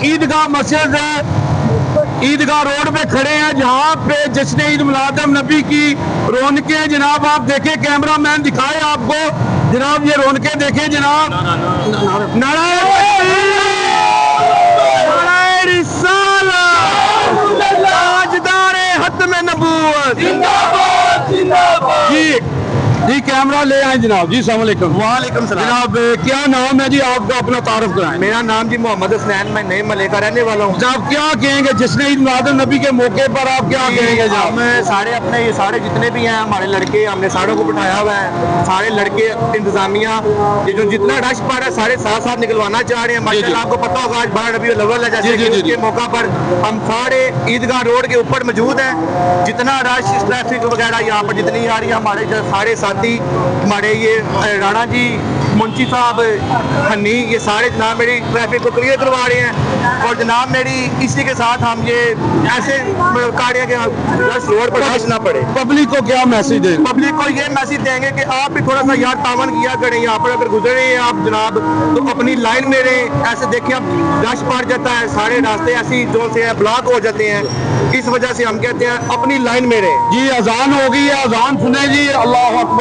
ईदगाह मस्जिद ईदगाह रोड पे खड़े हैं, जहाँ पे जश्न ईद मिलाद नबी की रौनकें जनाब आप देखें, कैमरा मैन दिखाए आपको जनाब ये रौनकें देखें जनाब। नारायण रिसालत ताजदारे खत्म नबूवत जी कैमरा ले आए जनाब। जी अस्सलाम वालेकुम। वालेकुम सलाम। जनाब क्या नाम है जी आपका, अपना तारुफ कराएं। मेरा नाम जी मोहम्मद हसनैन, मैं नई मले का रहने वाला हूँ। आप क्या कहेंगे जश्न ईद मिलाद नबी के मौके पर, आप क्या कहेंगे जनाब? हम सारे अपने ये सारे जितने भी हैं हमारे लड़के, हमने सारों को बिठाया हुआ है, सारे लड़के इंतजामिया ये जो जितना रश पड़ रहा है सारे साथ साथ निकलवाना चाह रहे हैं। माशाल्लाह आपको पता होगा आज 12 रबीउल अव्वल है, जैसे कि उसके मौका पर हम सारे ईदगाह रोड के ऊपर मौजूद हैं। जितना रश ट्रैफिक वगैरह यहाँ पर जितनी आ रही है, हमारे जो सारे साथी हमारे ये राणा जी, मुंशी साहब, हनी, ये सारे जनाब मेरी ट्रैफिक को क्लियर करवा रहे हैं। और जनाब मेरी इसी के साथ हम ये ऐसे कार्य के रश रोड पर रश ना पड़े। पब्लिक को क्या मैसेज दें? पब्लिक को ये मैसेज देंगे कि आप भी थोड़ा सा यार तावन किया करें, यहाँ पर अगर गुजर रहे हैं आप जनाब तो अपनी लाइन में रहें। ऐसे देखिए अब रश पड़ जाता है, सारे रास्ते ऐसी जो से ब्लॉक हो जाते हैं, इस वजह से हम कहते हैं अपनी लाइन में रहें। जी अजान हो गई है, अजान सुने जी। अल्लाह अकबर।